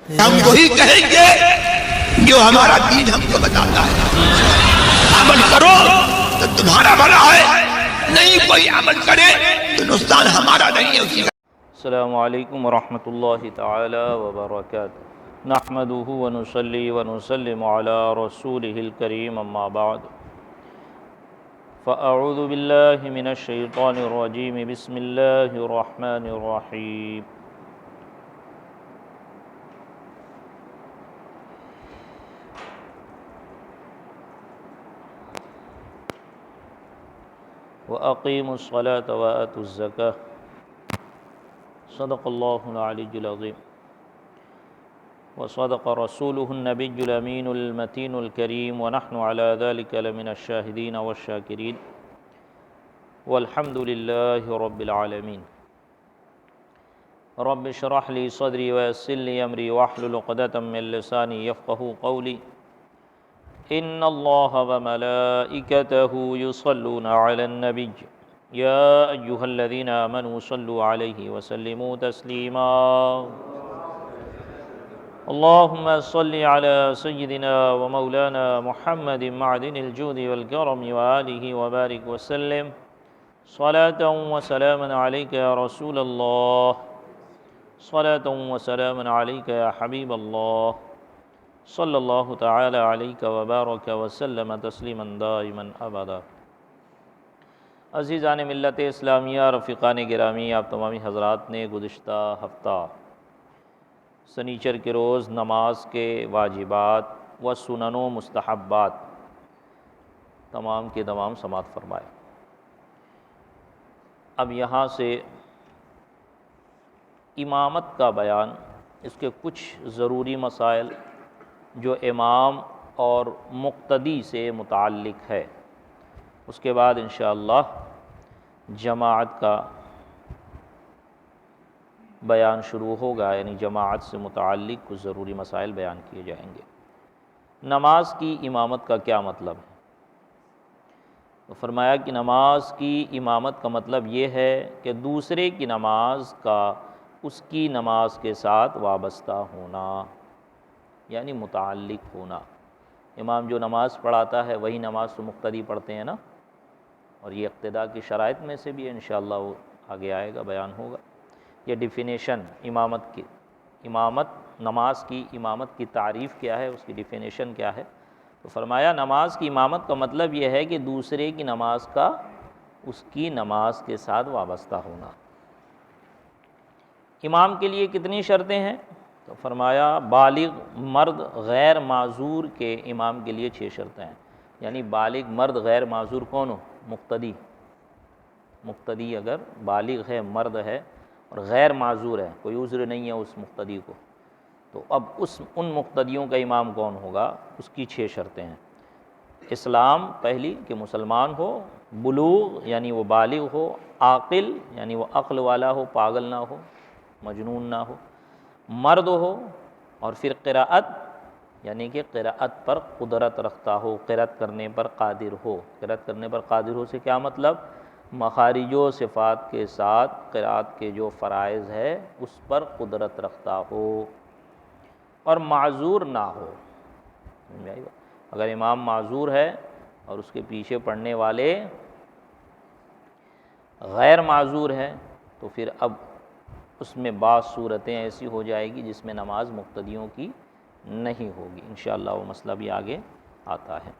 ہم وہی کہیں گے جو ہمارا دین ہم کو بتاتا ہے. عمل کرو تو تمہارا بھلا ہے، نہیں کوئی عمل کرے تو نقصان ہمارا نہیں ہے اسی کا. السلام علیکم ورحمۃ اللہ تعالی وبرکاتہ. نحمده ونصلي ونسلم على رسوله الكريم اما بعد فاعوذ باللہ من الشیطان الرجیم بسم اللہ الرحمن الرحیم. وَأَقِيمُوا الصَّلَاةَ وَآتُوا الزَّكَاةَ صدق اللہ العلی العظیم وصدق رسولہ النبی الامین المتین الکریم ونحن علی ذلک لمن الشاہدین والشاکرین والحمد للہ رب العالمین. رب اشرح لی صدری ویسر لی امری واحلل عقدۃ من لسانی یفقہوا قولی. ان اللہ وملائکتہ یصلون علی النبی یا ایہا الذین آمنوا صلوا علیہ وسلموا تسلیما. اللہم صل علی سیدنا ومولانا محمد معدن الجود والکرم وآلہ وبارک وسلم صلاة وسلاما علیک یا رسول اللہ، صلاة وسلاما علیک یا حبیب اللہ، صلی اللہ تعالی علیک وبارک وسلم تسلیما دائما ابدا. عزیزان ملت اسلامیہ، رفیقان گرامی، آپ تمامی حضرات نے گزشتہ ہفتہ سنیچر کے روز نماز کے واجبات و سنن و مستحبات تمام کے تمام سماعت فرمائے. اب یہاں سے امامت کا بیان، اس کے کچھ ضروری مسائل جو امام اور مقتدی سے متعلق ہے، اس کے بعد انشاءاللہ جماعت کا بیان شروع ہوگا، یعنی جماعت سے متعلق کچھ ضروری مسائل بیان کیے جائیں گے. نماز کی امامت کا کیا مطلب ہے؟ تو فرمایا کہ نماز کی امامت کا مطلب یہ ہے کہ دوسرے کی نماز کا اس کی نماز کے ساتھ وابستہ ہونا، یعنی متعلق ہونا. امام جو نماز پڑھاتا ہے وہی نماز تو مقتدی پڑھتے ہیں نا، اور یہ اقتداء کی شرائط میں سے بھی ہے، انشاءاللہ وہ آگے آئے گا، بیان ہوگا. یہ ڈیفینیشن امامت کی، نماز کی امامت کی تعریف کیا ہے، اس کی ڈیفینیشن کیا ہے. تو فرمایا نماز کی امامت کا مطلب یہ ہے کہ دوسرے کی نماز کا اس کی نماز کے ساتھ وابستہ ہونا. امام کے لیے کتنی شرطیں ہیں؟ تو فرمایا بالغ مرد غیر معذور کے امام کے لیے 6 شرطیں ہیں. یعنی بالغ مرد غیر معذور کون ہو؟ مقتدی اگر بالغ ہے، مرد ہے اور غیر معذور ہے، کوئی عذر نہیں ہے اس مقتدی کو، تو اب ان مقتدیوں کا امام کون ہوگا؟ اس کی 6 شرطیں ہیں. اسلام پہلی، کہ مسلمان ہو، بلوغ یعنی وہ بالغ ہو، عاقل یعنی وہ عقل والا ہو، پاگل نہ ہو، مجنون نہ ہو، مرد ہو، اور پھر قراءت یعنی کہ قراءت پر قدرت رکھتا ہو، قراءت کرنے پر قادر ہو. قراءت کرنے پر قادر ہو سے کیا مطلب؟ مخارج و صفات کے ساتھ قراءت کے جو فرائض ہے اس پر قدرت رکھتا ہو اور معذور نہ ہو. اگر امام معذور ہے اور اس کے پیچھے پڑھنے والے غیر معذور ہیں تو پھر اب اس میں بعض صورتیں ایسی ہو جائے گی جس میں نماز مقتدیوں کی نہیں ہوگی. انشاءاللہ وہ مسئلہ بھی آگے آتا ہے.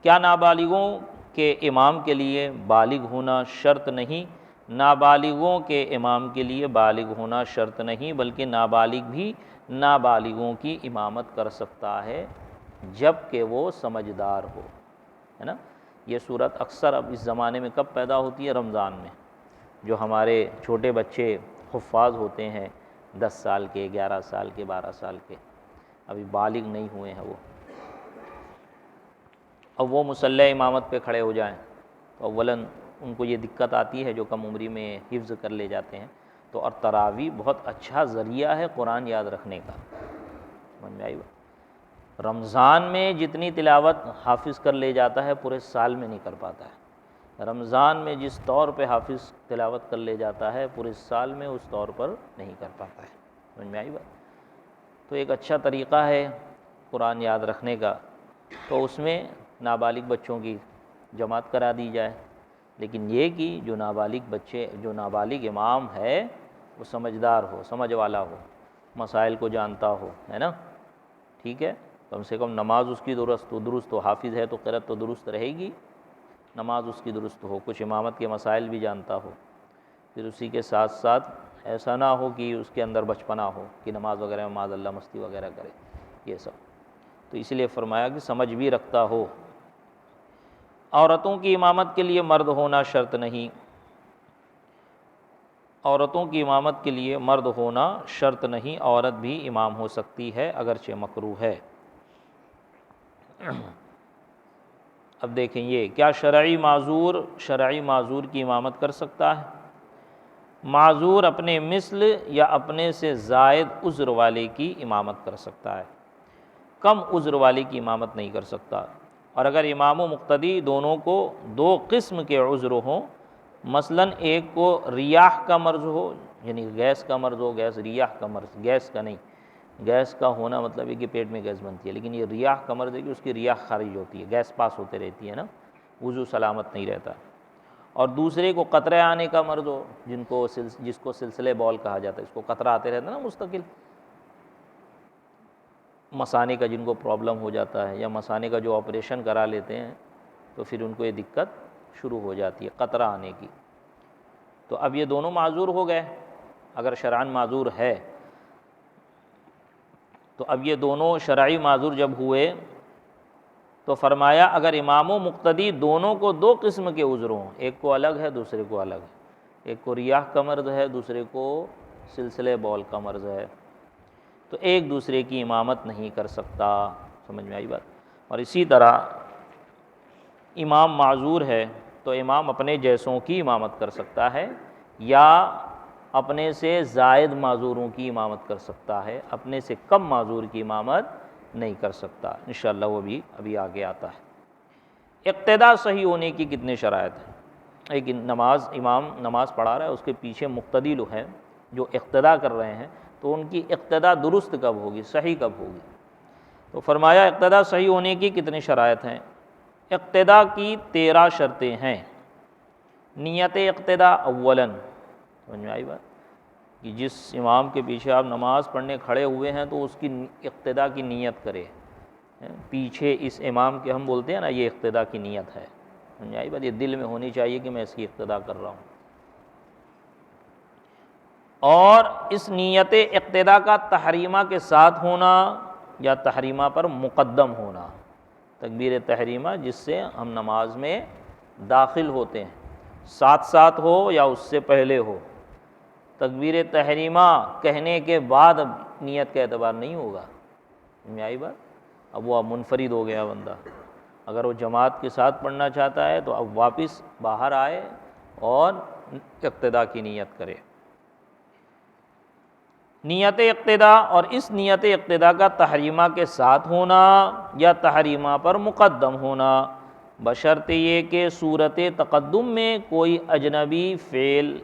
کیا نابالغوں کے امام کے لیے بالغ ہونا شرط نہیں؟ نابالغوں کے امام کے لیے بالغ ہونا شرط نہیں، بلکہ نابالغ بھی نابالغوں کی امامت کر سکتا ہے جب کہ وہ سمجھدار ہو، ہے نا. یہ صورت اکثر اب اس زمانے میں کب پیدا ہوتی ہے؟ رمضان میں. جو ہمارے چھوٹے بچے حفاظ ہوتے ہیں 10 سال کے، 11 سال کے، 12 سال کے، ابھی بالغ نہیں ہوئے ہیں وہ، اب وہ مصلی امامت پہ کھڑے ہو جائیں تو اولاً ان کو یہ دقت آتی ہے جو کم عمری میں حفظ کر لے جاتے ہیں. تو اور تراویح بہت اچھا ذریعہ ہے قرآن یاد رکھنے کا. سمجھ میں آئی بات؟ رمضان میں جتنی تلاوت حافظ کر لے جاتا ہے پورے سال میں نہیں کر پاتا ہے. رمضان میں جس طور پہ حافظ تلاوت کر لے جاتا ہے پورے سال میں اس طور پر نہیں کر پاتا ہے. سمجھ میں آئی بات؟ تو ایک اچھا طریقہ ہے قرآن یاد رکھنے کا، تو اس میں نابالغ بچوں کی جماعت کرا دی جائے، لیکن یہ کہ جو نابالغ امام ہے وہ سمجھدار ہو، سمجھ والا ہو، مسائل کو جانتا ہو، ہے نا، ٹھیک ہے، کم سے کم نماز اس کی درست ہو، حافظ ہے تو قرأت تو درست رہے گی، نماز اس کی درست ہو، کچھ امامت کے مسائل بھی جانتا ہو، پھر اسی کے ساتھ ساتھ ایسا نہ ہو کہ اس کے اندر بچپنا ہو کہ نماز وغیرہ میں معاذ اللہ مستی وغیرہ کرے، یہ سب، تو اس لیے فرمایا کہ سمجھ بھی رکھتا ہو۔ عورتوں کی امامت کے لیے مرد ہونا شرط نہیں، عورتوں کی امامت کے لیے مرد ہونا شرط نہیں، عورت بھی امام ہو سکتی ہے اگرچہ مکروہ ہے۔ اب دیکھیں یہ کیا شرعی معذور کی امامت کر سکتا ہے؟ معذور اپنے مثل یا اپنے سے زائد عذر والے کی امامت کر سکتا ہے، کم عذر والے کی امامت نہیں کر سکتا۔ اور اگر امام و مقتدی دونوں کو دو قسم کے عذر ہوں، مثلاً ایک کو ریاح کا مرض ہو، یعنی گیس کا مرض ہو، ریاح کا مرض، گیس کا نہیں، گیس کا ہونا مطلب ہے کہ پیٹ میں گیس بنتی ہے، لیکن یہ ریاح کا مرض ہے کہ اس کی ریاح خارج ہوتی ہے، گیس پاس ہوتے رہتی ہے نا، وضو سلامت نہیں رہتا۔ اور دوسرے کو قطرے آنے کا مرض ہو، جس کو سلسلے بول کہا جاتا ہے، اس کو قطرہ آتے رہتا ہے نا مستقل، مثانے کا جن کو پرابلم ہو جاتا ہے، یا مثانے کا جو آپریشن کرا لیتے ہیں تو پھر ان کو یہ دقت شروع ہو جاتی ہے قطرہ آنے کی۔ تو اب یہ دونوں معذور ہو گئے اگر شرعاً معذور ہے، تو اب یہ دونوں شرعی معذور جب ہوئے تو فرمایا اگر امام و مقتدی دونوں کو دو قسم کے عذر ہوں، ایک کو الگ ہے دوسرے کو الگ ہے، ایک کو ریاح کا مرض ہے دوسرے کو سلسلے بول کا مرض ہے، تو ایک دوسرے کی امامت نہیں کر سکتا، سمجھ میں آئی بات؟ اور اسی طرح امام معذور ہے تو امام اپنے جیسوں کی امامت کر سکتا ہے، یا اپنے سے زائد معذوروں کی امامت کر سکتا ہے، اپنے سے کم معذور کی امامت نہیں کر سکتا، انشاءاللہ وہ بھی ابھی آگے آتا ہے۔ اقتداء صحیح ہونے کی کتنے شرائط ہیں؟ ایک امام نماز پڑھا رہا ہے، اس کے پیچھے مقتدی لوگ ہیں جو اقتداء کر رہے ہیں، تو ان کی اقتداء درست کب ہوگی، صحیح کب ہوگی؟ تو فرمایا اقتداء صحیح ہونے کی کتنے شرائط ہیں؟ اقتداء کی 13 شرطیں ہیں۔ نیت اقتداء اولاً، سمجھ میں آئی بات؟ کہ جس امام کے پیچھے آپ نماز پڑھنے کھڑے ہوئے ہیں تو اس کی اقتداء کی نیت کرے، پیچھے اس امام کے ہم بولتے ہیں نا یہ اقتداء کی نیت ہے، سمجھ میں آئی بات؟ یہ دل میں ہونی چاہیے کہ میں اس کی اقتداء کر رہا ہوں۔ اور اس نیت اقتداء کا تحریمہ کے ساتھ ہونا یا تحریمہ پر مقدم ہونا، تکبیر تحریمہ جس سے ہم نماز میں داخل ہوتے ہیں ساتھ ساتھ ہو یا اس سے پہلے ہو، تکبیر تحریمہ کہنے کے بعد اب نیت کا اعتبار نہیں ہوگا، سمجھ میں آئی بات؟ اب وہ منفرد ہو گیا بندہ، اگر وہ جماعت کے ساتھ پڑھنا چاہتا ہے تو اب واپس باہر آئے اور اقتداء کی نیت کرے۔ نیت اقتداء، اور اس نیت اقتداء کا تحریمہ کے ساتھ ہونا یا تحریمہ پر مقدم ہونا، بشرط یہ کہ صورت تقدم میں کوئی اجنبی فعل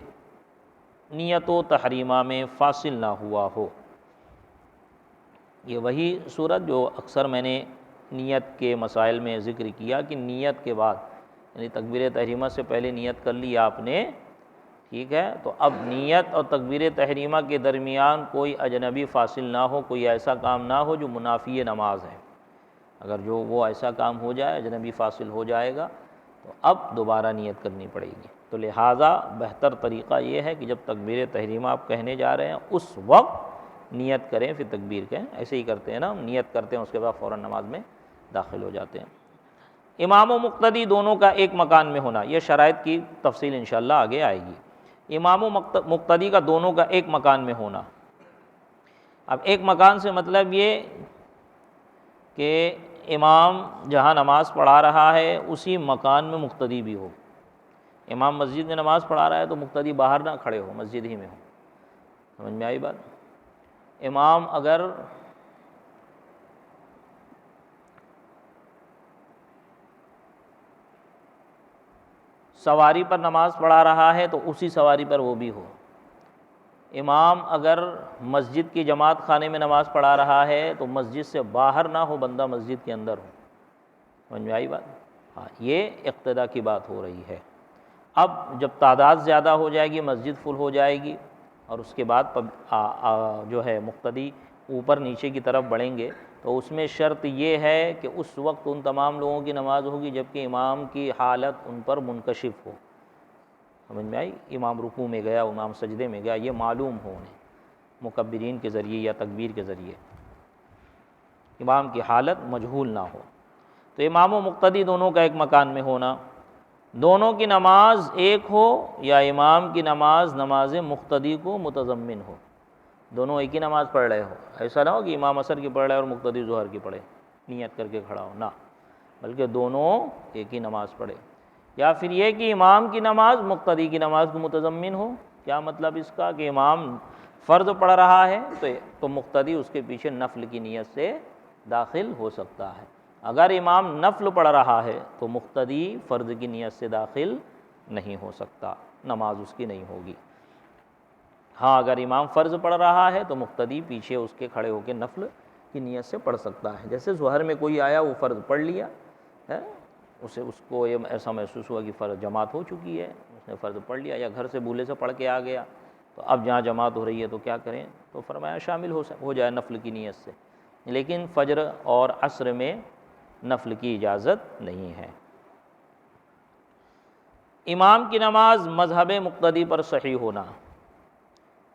نیت و تحریمہ میں فاصل نہ ہوا ہو۔ یہ وہی صورت جو اکثر میں نے نیت کے مسائل میں ذکر کیا کہ نیت کے بعد، یعنی تکبیر تحریمہ سے پہلے نیت کر لی آپ نے، ٹھیک ہے، تو اب نیت اور تکبیر تحریمہ کے درمیان کوئی اجنبی فاصل نہ ہو، کوئی ایسا کام نہ ہو جو منافی نماز ہے، اگر جو وہ ایسا کام ہو جائے، اجنبی فاصل ہو جائے گا تو اب دوبارہ نیت کرنی پڑے گی۔ تو لہٰذا بہتر طریقہ یہ ہے کہ جب تکبیر تحریمہ آپ کہنے جا رہے ہیں اس وقت نیت کریں، پھر تکبیر کہیں، ایسے ہی کرتے ہیں نا، ہم نیت کرتے ہیں اس کے بعد فوراً نماز میں داخل ہو جاتے ہیں۔ امام و مقتدی دونوں کا ایک مکان میں ہونا، یہ شرائط کی تفصیل انشاءاللہ آگے آئے گی۔ امام و مقتدی کا دونوں کا ایک مکان میں ہونا، اب ایک مکان سے مطلب یہ کہ امام جہاں نماز پڑھا رہا ہے اسی مکان میں مقتدی بھی ہو، امام مسجد میں نماز پڑھا رہا ہے تو مقتدی باہر نہ کھڑے ہو، مسجد ہی میں ہو، سمجھ میں آئی بات؟ امام اگر سواری پر نماز پڑھا رہا ہے تو اسی سواری پر وہ بھی ہو، امام اگر مسجد کی جماعت خانے میں نماز پڑھا رہا ہے تو مسجد سے باہر نہ ہو، بندہ مسجد کے اندر ہو۔ سمجھ میں آئی بات؟ ہاں، یہ اقتدا کی بات ہو رہی ہے۔ اب جب تعداد زیادہ ہو جائے گی، مسجد فل ہو جائے گی، اور اس کے بعد جو ہے مقتدی اوپر نیچے کی طرف بڑھیں گے، تو اس میں شرط یہ ہے کہ اس وقت ان تمام لوگوں کی نماز ہوگی جبکہ امام کی حالت ان پر منکشف ہو۔ سمجھ میں آئی؟ امام رکوع میں گیا، امام سجدے میں گیا، یہ معلوم ہو انہیں مکبرین کے ذریعے یا تکبیر کے ذریعے، امام کی حالت مجہول نہ ہو۔ تو امام و مقتدی دونوں کا ایک مکان میں ہونا، دونوں کی نماز ایک ہو یا امام کی نماز نماز مقتدی کو متضمن ہو، دونوں ایک ہی نماز پڑھ رہے ہو، ایسا نہ ہو کہ امام عصر کی پڑھ رہے اور مقتدی ظہر کی پڑھے، نیت کر کے کھڑا ہو، نہ، بلکہ دونوں ایک ہی نماز پڑھے۔ یا پھر یہ کہ امام کی نماز مقتدی کی نماز کو متضمن ہو۔ کیا مطلب اس کا؟ کہ امام فرض پڑھ رہا ہے تو مقتدی اس کے پیچھے نفل کی نیت سے داخل ہو سکتا ہے، اگر امام نفل پڑھ رہا ہے تو مقتدی فرض کی نیت سے داخل نہیں ہو سکتا، نماز اس کی نہیں ہوگی۔ ہاں، اگر امام فرض پڑھ رہا ہے تو مقتدی پیچھے اس کے کھڑے ہو کے نفل کی نیت سے پڑھ سکتا ہے۔ جیسے ظہر میں کوئی آیا، وہ فرض پڑھ لیا ہے، اس کو یہ ایسا محسوس ہوا کہ فرض جماعت ہو چکی ہے، اس نے فرض پڑھ لیا، یا گھر سے بھولے سے پڑھ کے آ گیا، تو اب جہاں جماعت ہو رہی ہے تو کیا کریں؟ تو فرمایا شامل ہو جائے نفل کی نیت سے، لیکن فجر اور عصر میں نفل کی اجازت نہیں ہے۔ امام کی نماز مذہب مقتدی پر صحیح ہونا،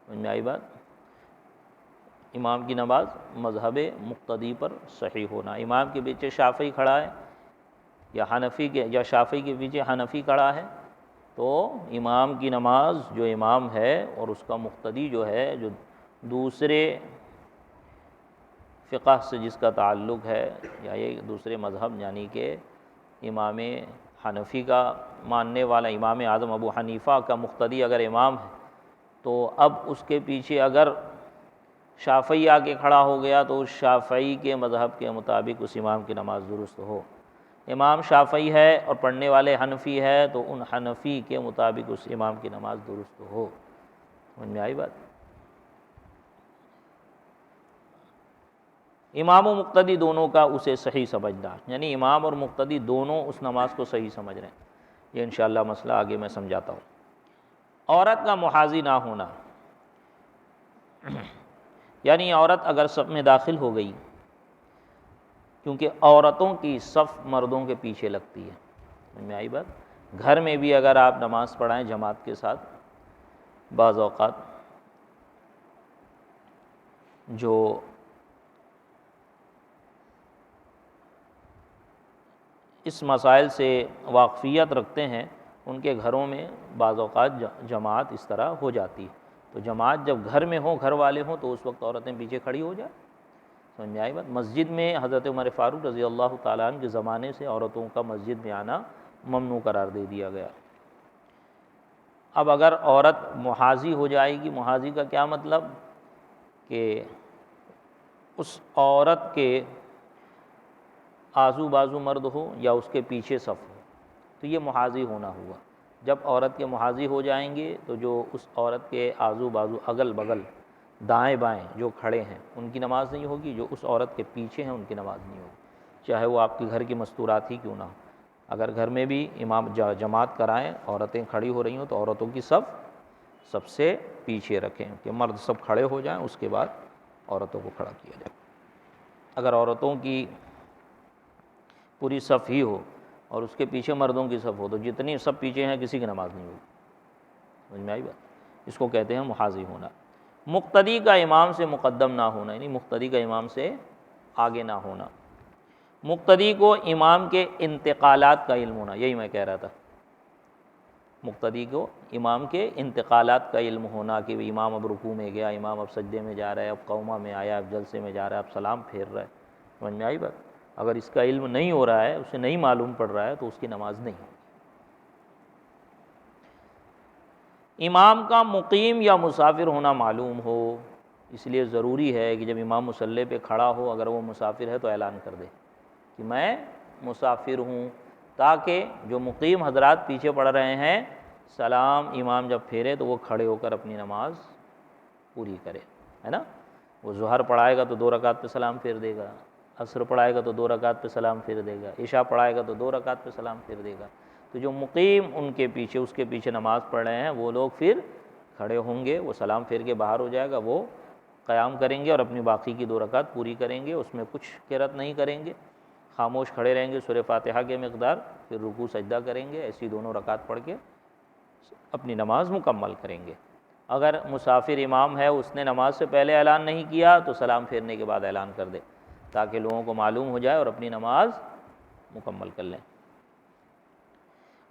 سمجھ میں آئی بات؟ امام کی نماز مذہب مقتدی پر صحیح ہونا، امام کے پیچھے شافعی کھڑا ہے یا شافعی کے پیچھے حنفی کھڑا ہے، تو امام کی نماز جو امام ہے اور اس کا مقتدی جو ہے، جو دوسرے فقہ سے جس کا تعلق ہے یا یہ دوسرے مذہب، یعنی کہ امام حنفی کا ماننے والا امام اعظم ابو حنیفہ کا مقتدی اگر امام ہے، تو اب اس کے پیچھے اگر شافعی آ کے کھڑا ہو گیا تو اس شافعی کے مذہب کے مطابق اس امام کی نماز درست ہو۔ امام شافعی ہے اور پڑھنے والے حنفی ہے تو ان حنفی کے مطابق اس امام کی نماز درست ہو۔ سمجھ میں آئی بات؟ امام و مقتدی دونوں کا اسے صحیح سمجھنا، یعنی امام اور مقتدی دونوں اس نماز کو صحیح سمجھ رہے ہیں۔ یہ انشاءاللہ مسئلہ آگے میں سمجھاتا ہوں۔ عورت کا محاذی نہ ہونا، یعنی عورت اگر صف میں داخل ہو گئی، کیونکہ عورتوں کی صف مردوں کے پیچھے لگتی ہے، سمجھ میں آئی بات؟ گھر میں بھی اگر آپ نماز پڑھائیں جماعت کے ساتھ، بعض اوقات جو اس مسائل سے واقفیت رکھتے ہیں ان کے گھروں میں بعض اوقات جماعت اس طرح ہو جاتی ہے، تو جماعت جب گھر میں ہو، گھر والے ہوں، تو اس وقت عورتیں پیچھے کھڑی ہو جائیں۔ سمجھ میں آئی بات؟ مسجد میں حضرت عمر فاروق رضی اللہ تعالیٰ عنہ کے زمانے سے عورتوں کا مسجد میں آنا ممنوع قرار دے دیا گیا۔ اب اگر عورت محاذی ہو جائے گی، محاذی کا کیا مطلب؟ کہ اس عورت کے آزو بازو مرد ہو یا اس کے پیچھے صف ہو، تو یہ محاذی ہونا ہوا۔ جب عورت کے محاذی ہو جائیں گے تو جو اس عورت کے آزو بازو اگل بغل دائیں بائیں جو کھڑے ہیں ان کی نماز نہیں ہوگی، جو اس عورت کے پیچھے ہیں ان کی نماز نہیں ہوگی، چاہے وہ آپ کے گھر کی مستورات ہی کیوں نہ ہو۔ اگر گھر میں بھی امام جماعت کرائیں، عورتیں کھڑی ہو رہی ہوں، تو عورتوں کی صف سب سے پیچھے رکھیں کہ مرد سب کھڑے ہو جائیں، اس کے بعد عورتوں کو کھڑا کیا جائے۔ اگر عورتوں کی پوری صف ہی ہو اور اس کے پیچھے مردوں کی صف ہو، تو جتنی سب پیچھے ہیں کسی کی نماز نہیں ہوگی۔ سمجھ میں آئی بات؟ اس کو کہتے ہیں محاذی ہونا۔ مقتدی کا امام سے مقدم نہ ہونا، یعنی مقتدی کا امام سے آگے نہ ہونا۔ مقتدی کو امام کے انتقالات کا علم ہونا، یہی میں کہہ رہا تھا، مقتدی کو امام کے انتقالات کا علم ہونا، کہ امام اب رکوع میں گیا، امام اب سجدے میں جا رہا ہے، اب قومہ میں آیا، اب جلسے میں جا رہا ہے، اب سلام پھیر رہا ہے۔ سمجھ میں آئی بات؟ اگر اس کا علم نہیں ہو رہا ہے، اسے نہیں معلوم پڑ رہا ہے، تو اس کی نماز نہیں ہوگی۔ امام کا مقیم یا مسافر ہونا معلوم ہو، اس لیے ضروری ہے کہ جب امام مصلی پہ کھڑا ہو، اگر وہ مسافر ہے تو اعلان کر دے کہ میں مسافر ہوں، تاکہ جو مقیم حضرات پیچھے پڑھ رہے ہیں، سلام امام جب پھیرے تو وہ کھڑے ہو کر اپنی نماز پوری کرے، ہے نا۔ وہ ظہر پڑھائے گا تو 2 رکعت پہ سلام پھیر دے گا، عصر پڑھائے گا تو 2 رکعت پہ سلام پھیر دے گا، عشاء پڑھائے گا تو 2 رکعت پہ سلام پھیر دے گا۔ تو جو مقیم ان کے پیچھے اس کے پیچھے نماز پڑھ رہے ہیں وہ لوگ پھر کھڑے ہوں گے، وہ سلام پھیر کے باہر ہو جائے گا، وہ قیام کریں گے اور اپنی باقی کی 2 رکعت پوری کریں گے، اس میں کچھ قرأت نہیں کریں گے، خاموش کھڑے رہیں گے سورہ فاتحہ کے مقدار، پھر رکوع سجدہ کریں گے، ایسی 2 رکعت پڑھ کے اپنی نماز مکمل کریں گے۔ اگر مسافر امام ہے، اس نے نماز سے پہلے اعلان نہیں کیا تو سلام پھیرنے کے بعد اعلان کر دے تاکہ لوگوں کو معلوم ہو جائے اور اپنی نماز مکمل کر لیں۔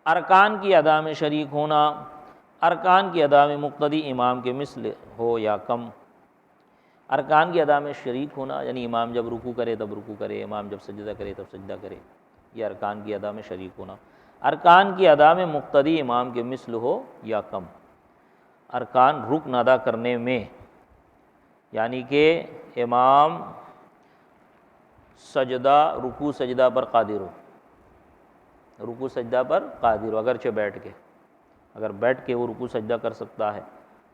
ارکان کی ادا میں شریک ہونا، ارکان کی ادا میں مقتدی امام کے مثل ہو یا کم۔ ارکان کی ادا میں شریک ہونا یعنی امام جب رکوع کرے تب رکوع کرے، امام جب سجدہ کرے تب سجدہ کرے، یہ ارکان کی ادا میں شریک ہونا۔ ارکان کی ادا میں مقتدی امام کے مثل ہو یا کم۔ ارکان رکن ادا کرنے میں یعنی کہ امام سجدہ رکوع سجدہ پر قادر ہو، رکوع سجدہ پر قادر ہو اگرچہ بیٹھ کے، اگر بیٹھ کے وہ رکوع سجدہ کر سکتا ہے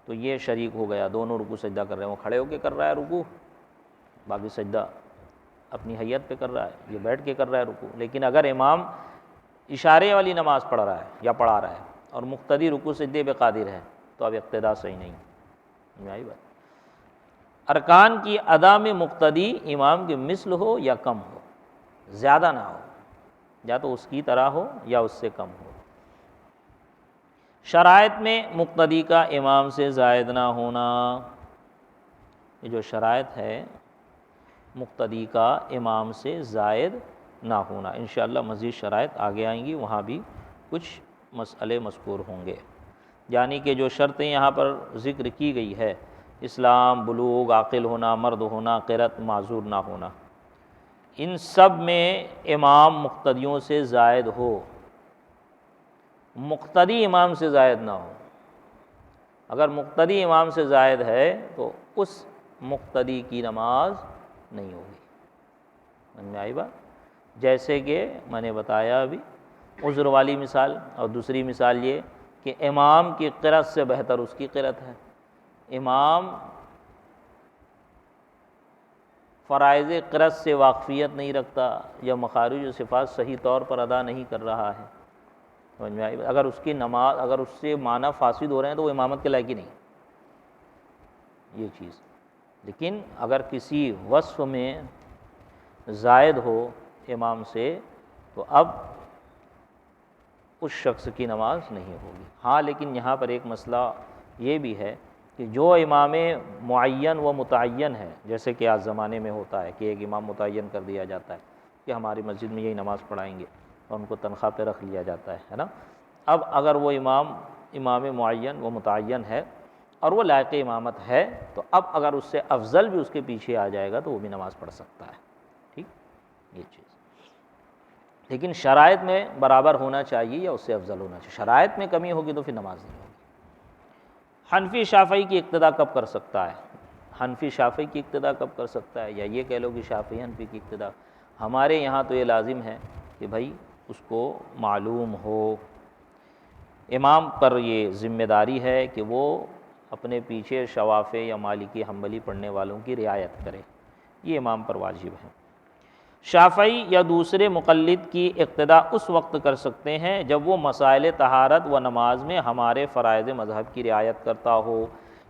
تو یہ شریک ہو گیا، دونوں رکوع سجدہ کر رہے ہیں، وہ کھڑے ہو کے کر رہا ہے رکوع، باقی سجدہ اپنی حیت پہ کر رہا ہے، یہ بیٹھ کے کر رہا ہے رکوع۔ لیکن اگر امام اشارے والی نماز پڑھ رہا ہے یا پڑھا رہا ہے اور مقتدی رکوع سجدے پہ قادر ہے تو اب اقتداء صحیح نہیں، سمجھ آئی بات۔ ارکان کی ادا میں مقتدی امام کے مثل ہو یا کم ہو، زیادہ نہ ہو، یا تو اس کی طرح ہو یا اس سے کم ہو۔ شرائط میں مقتدی کا امام سے زائد نہ ہونا، یہ جو شرائط ہے مقتدی کا امام سے زائد نہ ہونا، انشاءاللہ مزید شرائط آگے آئیں گی، وہاں بھی کچھ مسئلے مذکور ہوں گے۔ یعنی کہ جو شرطیں یہاں پر ذکر کی گئی ہے، اسلام، بلوغ، عاقل ہونا، مرد ہونا، قرأت معذور نہ ہونا، ان سب میں امام مقتدیوں سے زائد ہو، مقتدی امام سے زائد نہ ہو۔ اگر مقتدی امام سے زائد ہے تو اس مقتدی کی نماز نہیں ہوگی، سمجھ میں آئی بات۔ جیسے کہ میں نے بتایا ابھی عذر والی مثال، اور دوسری مثال یہ کہ امام کی قرأت سے بہتر اس کی قرأت ہے، امام فرائض قرأت سے واقفیت نہیں رکھتا یا مخارج و صفات صحیح طور پر ادا نہیں کر رہا ہے، سمجھ میں آئی؟ اگر اس کی نماز، اگر اس سے معنی فاسد ہو رہے ہیں تو وہ امامت کے لائق ہی نہیں، یہ چیز۔ لیکن اگر کسی وصف میں زائد ہو امام سے تو اب اس شخص کی نماز نہیں ہوگی۔ ہاں لیکن یہاں پر ایک مسئلہ یہ بھی ہے کہ جو امام معین و متعین ہے، جیسے کہ آج زمانے میں ہوتا ہے کہ ایک امام متعین کر دیا جاتا ہے کہ ہماری مسجد میں یہی نماز پڑھائیں گے اور ان کو تنخواہ پہ رکھ لیا جاتا ہے نا۔ اب اگر وہ امام معین و متعین ہے اور وہ لائق امامت ہے تو اب اگر اس سے افضل بھی اس کے پیچھے آ جائے گا تو وہ بھی نماز پڑھ سکتا ہے، ٹھیک، یہ چیز۔ لیکن شرائط میں برابر ہونا چاہیے یا اس سے افضل ہونا چاہیے، شرائط میں کمی ہوگی تو پھر نماز نہیں ہوگی۔ حنفی شافعی کی اقتداء کب کر سکتا ہے؟ حنفی شافعی کی اقتداء کب کر سکتا ہے، یا یہ کہہ لو کہ شافعی حنفی کی اقتداء؟ ہمارے یہاں تو یہ لازم ہے کہ بھائی اس کو معلوم ہو، امام پر یہ ذمہ داری ہے کہ وہ اپنے پیچھے شوافع یا مالکی حنبلی پڑھنے والوں کی رعایت کرے، یہ امام پر واجب ہے۔ شافعی یا دوسرے مقلد کی اقتداء اس وقت کر سکتے ہیں جب وہ مسائل طہارت و نماز میں ہمارے فرائض مذہب کی رعایت کرتا ہو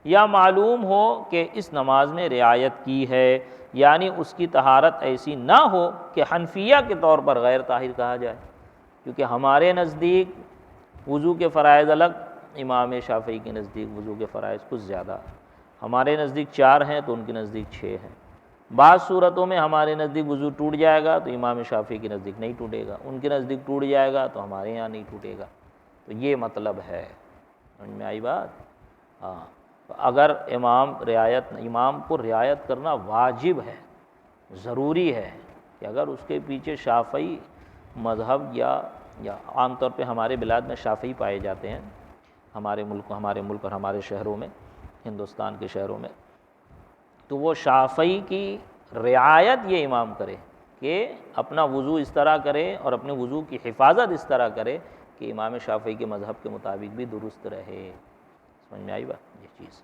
یا معلوم ہو کہ اس نماز میں رعایت کی ہے، یعنی اس کی طہارت ایسی نہ ہو کہ حنفیہ کے طور پر غیر طاہر کہا جائے، کیونکہ ہمارے نزدیک وضو کے فرائض الگ، امام شافعی کے نزدیک وضو کے فرائض کچھ زیادہ، ہمارے نزدیک 4 ہیں تو ان کے نزدیک 6 ہیں۔ بعض صورتوں میں ہمارے نزدیک وضو ٹوٹ جائے گا تو امام شافعی کے نزدیک نہیں ٹوٹے گا، ان کے نزدیک ٹوٹ جائے گا تو ہمارے یہاں نہیں ٹوٹے گا، تو یہ مطلب ہے، سمجھ میں آئی بات؟ ہاں، اگر امام کو رعایت کرنا واجب ہے، ضروری ہے کہ اگر اس کے پیچھے شافعی مذہب یا عام طور پہ ہمارے بلاد میں شافعی پائے جاتے ہیں، ہمارے ملک اور ہمارے شہروں میں، ہندوستان کے شہروں میں، تو وہ شافعی کی رعایت یہ امام کرے کہ اپنا وضو اس طرح کرے اور اپنے وضو کی حفاظت اس طرح کرے کہ امام شافعی کے مذہب کے مطابق بھی درست رہے، سمجھ میں آئی بات؟ یہ چیز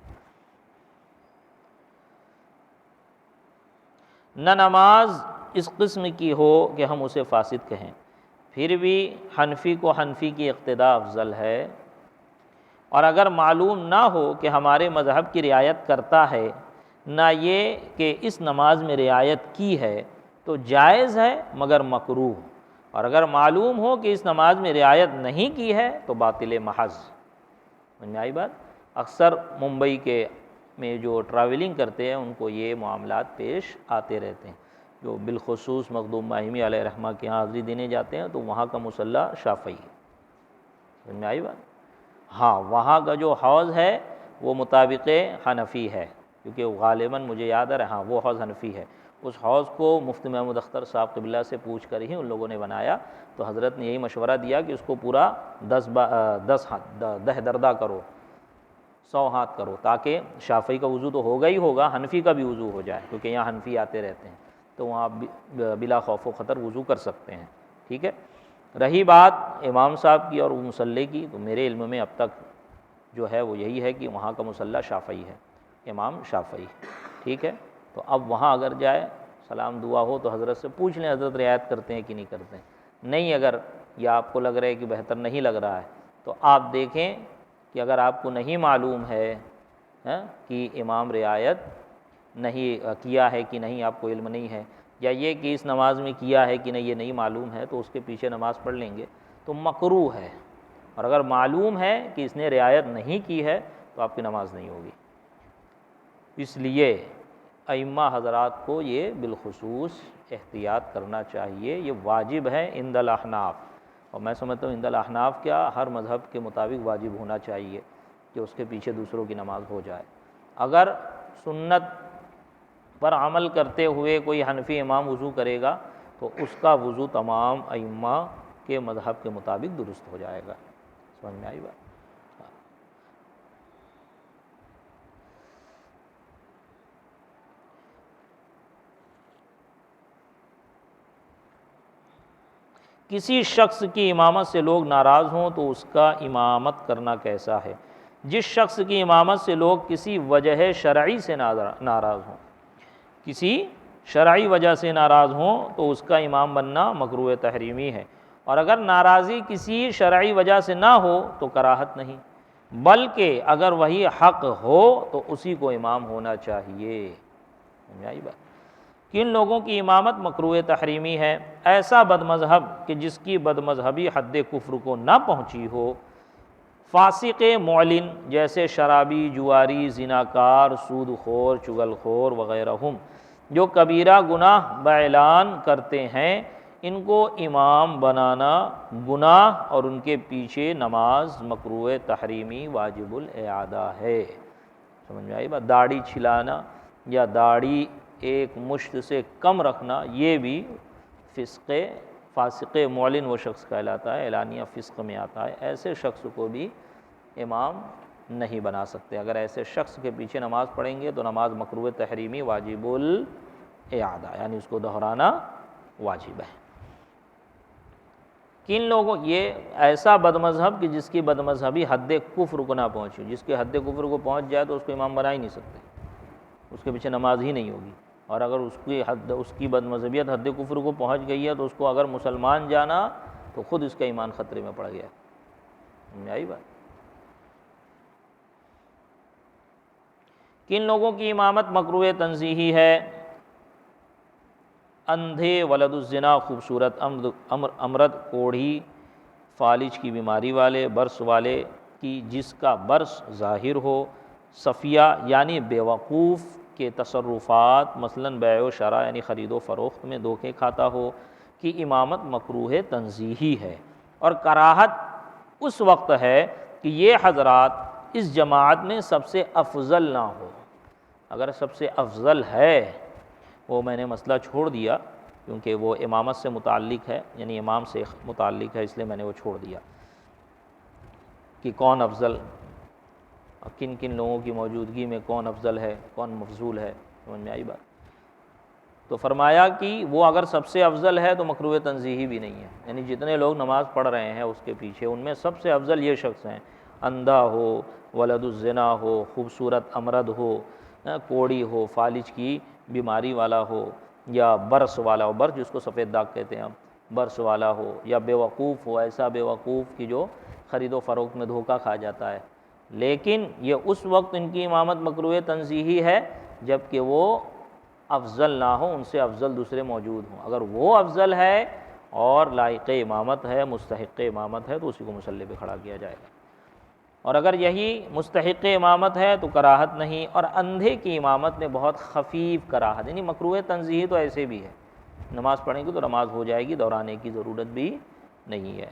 نہ نماز اس قسم کی ہو کہ ہم اسے فاسد کہیں، پھر بھی حنفی کو حنفی کی اقتداء افضل ہے، اور اگر معلوم نہ ہو کہ ہمارے مذہب کی رعایت کرتا ہے، نہ یہ کہ اس نماز میں رعایت کی ہے، تو جائز ہے مگر مکروہ، اور اگر معلوم ہو کہ اس نماز میں رعایت نہیں کی ہے تو باطل محض۔ سمجھ میں آئی بات؟ اکثر ممبئی کے میں جو ٹریولنگ کرتے ہیں ان کو یہ معاملات پیش آتے رہتے ہیں، جو بالخصوص مخدوم ماہمی علیہ رحمہ کے یہاں حاضری دینے جاتے ہیں تو وہاں کا مصلی شافعی ہے۔ سمجھ میں آئی بات؟ ہاں، وہاں کا جو حوض ہے وہ مطابق حنفی ہے، کیونکہ غالباً مجھے یاد ہے ہاں وہ حوض حنفی ہے۔ اس حوض کو مفتی محمود اختر صاحب قبلہ سے پوچھ کر ہی ان لوگوں نے بنایا، تو حضرت نے یہی مشورہ دیا کہ اس کو پورا 10 دردہ کرو، 100 ہاتھ کرو، تاکہ شافعی کا وضو تو ہوگا ہی ہوگا، حنفی کا بھی وضو ہو جائے، کیونکہ یہاں حنفی آتے رہتے ہیں تو وہاں آپ بلا خوف و خطر وضو کر سکتے ہیں۔ ٹھیک ہے، رہی بات امام صاحب کی اور مصلی کی، تو میرے علم میں اب تک جو ہے وہ یہی ہے کہ وہاں کا مصلی شافعی ہے، امام شافعی۔ ٹھیک ہے، تو اب وہاں اگر جائے سلام دعا ہو تو حضرت سے پوچھ لیں حضرت رعایت کرتے ہیں کہ نہیں کرتے ہیں، نہیں اگر یا آپ کو لگ رہا ہے کہ بہتر نہیں لگ رہا ہے تو آپ دیکھیں کہ اگر آپ کو نہیں معلوم ہے کہ امام رعایت نہیں کیا ہے کہ نہیں، آپ کو علم نہیں ہے، یا یہ کہ اس نماز میں کیا ہے کہ نہیں یہ نہیں معلوم ہے، تو اس کے پیچھے نماز پڑھ لیں گے تو مکروہ ہے، اور اگر معلوم ہے کہ اس نے رعایت نہیں کی ہے تو آپ کی نماز نہیں ہوگی۔ اس لیے ائمہ حضرات کو یہ بالخصوص احتیاط کرنا چاہیے، یہ واجب ہے عند الاحناف، اور میں سمجھتا ہوں عند الاحناف کیا ہر مذہب کے مطابق واجب ہونا چاہیے کہ اس کے پیچھے دوسروں کی نماز ہو جائے۔ اگر سنت پر عمل کرتے ہوئے کوئی حنفی امام وضو کرے گا تو اس کا وضو تمام ائمہ کے مذہب کے مطابق درست ہو جائے گا۔ سمجھ میں آئی بات؟ کسی شخص کی امامت سے لوگ ناراض ہوں تو اس کا امامت کرنا کیسا ہے؟ جس شخص کی امامت سے لوگ کسی وجہ شرعی سے ناراض ہوں، کسی شرعی وجہ سے ناراض ہوں تو اس کا امام بننا مکروہ تحریمی ہے، اور اگر ناراضی کسی شرعی وجہ سے نہ ہو تو کراہت نہیں، بلکہ اگر وہی حق ہو تو اسی کو امام ہونا چاہیے۔ سمجھائی بات؟ کن لوگوں کی امامت مکروہ تحریمی ہے؟ ایسا بد مذہب کہ جس کی بد مذہبی حد کفر کو نہ پہنچی ہو، فاسق معلن جیسے شرابی، جواری، زناکار، سود خور، چغل خور وغیرہ ہم، جو کبیرہ گناہ باعلان کرتے ہیں، ان کو امام بنانا گناہ اور ان کے پیچھے نماز مکروہ تحریمی واجب الاعادہ ہے۔ سمجھ میں آئی بات؟ داڑھی چھلانا یا داڑھی ایک مشت سے کم رکھنا یہ بھی فاسق معلن وہ شخص کہلاتا ہے، اعلانیہ فسق میں آتا ہے، ایسے شخص کو بھی امام نہیں بنا سکتے۔ اگر ایسے شخص کے پیچھے نماز پڑھیں گے تو نماز مکروہ تحریمی واجب الاعادہ، یعنی اس کو دہرانا واجب ہے۔ کن لوگوں یہ ایسا بد مذہب کہ جس کی بد مذہبی حد کفر کو نہ پہنچی، جس کے حد کفر کو پہنچ جائے تو اس کو امام بنا ہی نہیں سکتے، اس کے پیچھے نماز ہی نہیں ہوگی، اور اگر اس کی بد مذہبیت حد کفر کو پہنچ گئی ہے تو اس کو اگر مسلمان جانا تو خود اس کا ایمان خطرے میں پڑ گیا۔ سمجھ آئی بات؟ کن لوگوں کی امامت مکروہ تنزیہی ہے؟ اندھے، ولد الزنا، خوبصورت امرد، کوڑھی، فالج کی بیماری والے، برس والے کی جس کا برس ظاہر ہو، صفیہ یعنی بیوقوف کے تصرفات مثلاً بیع و شراء یعنی خرید و فروخت میں دھوکے کھاتا ہو، کی امامت مکروہ تنزیہی ہے، اور کراہت اس وقت ہے کہ یہ حضرات اس جماعت میں سب سے افضل نہ ہو۔ اگر سب سے افضل ہے، وہ میں نے مسئلہ چھوڑ دیا کیونکہ وہ امامت سے متعلق ہے، یعنی امام سے متعلق ہے، اس لیے میں نے وہ چھوڑ دیا کہ کون افضل، کن کن لوگوں کی موجودگی میں کون افضل ہے، کون مفضول ہے۔ سمجھ میں آئی بات؟ تو فرمایا کہ وہ اگر سب سے افضل ہے تو مکروہ تنزیہی بھی نہیں ہے، یعنی جتنے لوگ نماز پڑھ رہے ہیں اس کے پیچھے ان میں سب سے افضل یہ شخص ہیں، اندھا ہو، ولد الزنا ہو، خوبصورت امرد ہو، کوڑی ہو، فالج کی بیماری والا ہو، یا برس والا ہو، برس جس کو سفید داغ کہتے ہیں ہم، برس والا ہو، یا بیوقوف ہو، ایسا بیوقوف کہ جو خرید و فروخت میں دھوکہ کھا جاتا ہے۔ لیکن یہ اس وقت ان کی امامت مکروہ تنزیہی ہے جب کہ وہ افضل نہ ہوں، ان سے افضل دوسرے موجود ہوں۔ اگر وہ افضل ہے اور لائق امامت ہے، مستحق امامت ہے، تو اسی کو مصلی پہ کھڑا کیا جائے گا۔ اور اگر یہی مستحق امامت ہے تو کراہت نہیں، اور اندھے کی امامت میں بہت خفیف کراہت، یعنی مکروہ تنزیہی تو ایسے بھی ہے، نماز پڑھیں گے تو نماز ہو جائے گی، دہرانے کی ضرورت بھی نہیں ہے۔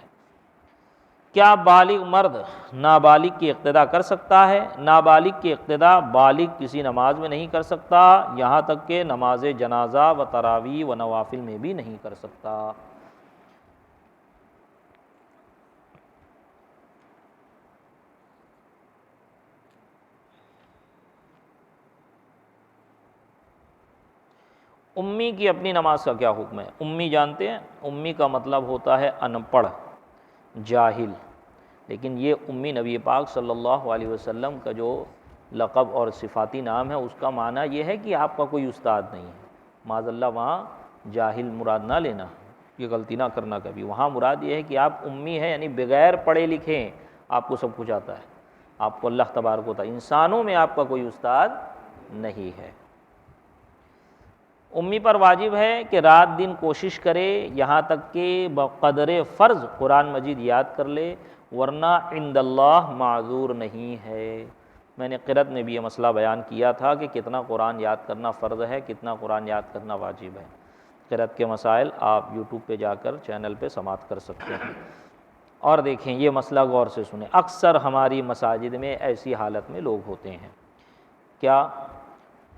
کیا بالغ مرد نابالغ کی اقتداء کر سکتا ہے؟ نابالغ کی اقتداء بالغ کسی نماز میں نہیں کر سکتا، یہاں تک کہ نماز جنازہ و تراویح و نوافل میں بھی نہیں کر سکتا۔ امی کی اپنی نماز کا کیا حکم ہے؟ امی جانتے ہیں، امی کا مطلب ہوتا ہے ان پڑھ، جاہل، لیکن یہ امی نبی پاک صلی اللہ علیہ وسلم کا جو لقب اور صفاتی نام ہے، اس کا معنی یہ ہے کہ آپ کا کوئی استاد نہیں ہے۔ معاذ اللہ وہاں جاہل مراد نہ لینا، یہ غلطی نہ کرنا کبھی، وہاں مراد یہ ہے کہ آپ امی ہیں، یعنی بغیر پڑھے لکھے آپ کو سب کچھ آتا ہے، آپ کو اللہ تبارک و تعالیٰ، انسانوں میں آپ کا کوئی استاد نہیں ہے۔ امی پر واجب ہے کہ رات دن کوشش کرے یہاں تک کہ بقدر فرض قرآن مجید یاد کر لے، ورنہ عند اللہ معذور نہیں ہے۔ میں نے قرأت میں بھی یہ مسئلہ بیان کیا تھا کہ کتنا قرآن یاد کرنا فرض ہے، کتنا قرآن یاد کرنا واجب ہے۔ قرأت کے مسائل آپ یوٹیوب پہ جا کر چینل پہ سماعت کر سکتے ہیں۔ اور دیکھیں یہ مسئلہ غور سے سنیں، اکثر ہماری مساجد میں ایسی حالت میں لوگ ہوتے ہیں کیا،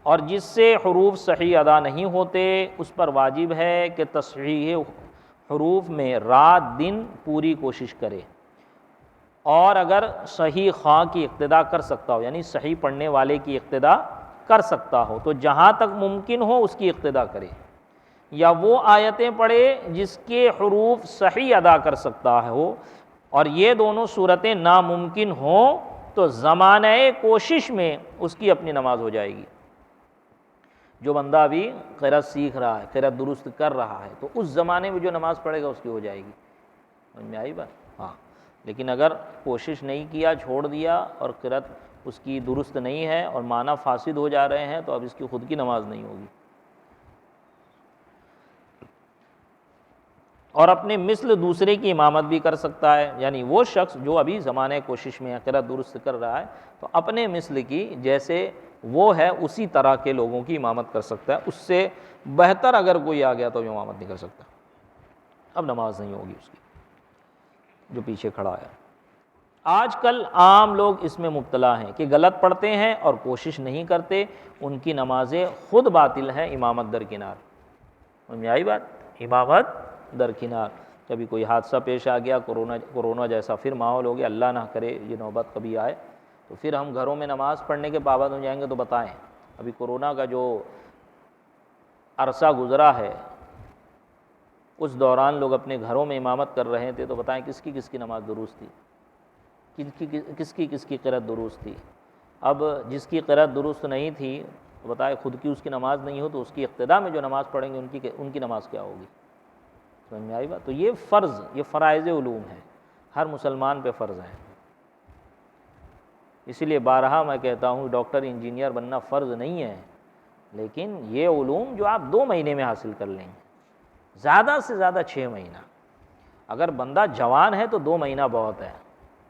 اور جس سے حروف صحیح ادا نہیں ہوتے اس پر واجب ہے کہ تصحیح حروف میں رات دن پوری کوشش کرے، اور اگر صحیح خواں کی اقتداء کر سکتا ہو، یعنی صحیح پڑھنے والے کی اقتداء کر سکتا ہو تو جہاں تک ممکن ہو اس کی اقتداء کرے، یا وہ آیتیں پڑھے جس کے حروف صحیح ادا کر سکتا ہو، اور یہ دونوں صورتیں ناممکن ہوں تو زمانہ کوشش میں اس کی اپنی نماز ہو جائے گی۔ جو بندہ ابھی قرأت سیکھ رہا ہے، قرأت درست کر رہا ہے، تو اس زمانے میں جو نماز پڑھے گا اس کی ہو جائے گی۔ سمجھ میں آئی بات؟ ہاں، لیکن اگر کوشش نہیں کیا، چھوڑ دیا، اور قرأت اس کی درست نہیں ہے اور معنی فاسد ہو جا رہے ہیں، تو اب اس کی خود کی نماز نہیں ہوگی۔ اور اپنے مثل دوسرے کی امامت بھی کر سکتا ہے، یعنی وہ شخص جو ابھی زمانہ کوشش میں قرأت درست کر رہا ہے تو اپنے مثل کی جیسے وہ ہے اسی طرح کے لوگوں کی امامت کر سکتا ہے، اس سے بہتر اگر کوئی آ گیا تو امامت نہیں کر سکتا، اب نماز نہیں ہوگی اس کی جو پیچھے کھڑا ہے۔ آج کل عام لوگ اس میں مبتلا ہیں کہ غلط پڑھتے ہیں اور کوشش نہیں کرتے، ان کی نمازیں خود باطل ہیں، امامت درکنار۔ سمجھ میں آئی بات؟ امامت درکنار۔ کبھی کوئی حادثہ پیش آ گیا، کورونا جیسا پھر ماحول ہو گیا، اللہ نہ کرے یہ نوبت کبھی آئے، تو پھر ہم گھروں میں نماز پڑھنے کے پابند ہو جائیں گے، تو بتائیں ابھی کورونا کا جو عرصہ گزرا ہے اس دوران لوگ اپنے گھروں میں امامت کر رہے تھے، تو بتائیں کس کی نماز درست تھی، کس کی قرأت درست تھی؟ اب جس کی قرأت درست نہیں تھی تو بتائیں خود کی اس کی نماز نہیں ہو تو اس کی اقتداء میں جو نماز پڑھیں گے ان کی نماز کیا ہوگی؟ سمجھ میں آئی بات؟ تو یہ فرض، یہ فرائض علوم ہے، ہر مسلمان پہ فرض ہے۔ اسی لیے بارہا میں کہتا ہوں ڈاکٹر انجینئر بننا فرض نہیں ہے، لیکن یہ علوم جو آپ 2 مہینے میں حاصل کر لیں گے، زیادہ سے زیادہ 6 مہینہ۔ اگر بندہ جوان ہے تو 2 مہینہ بہت ہے،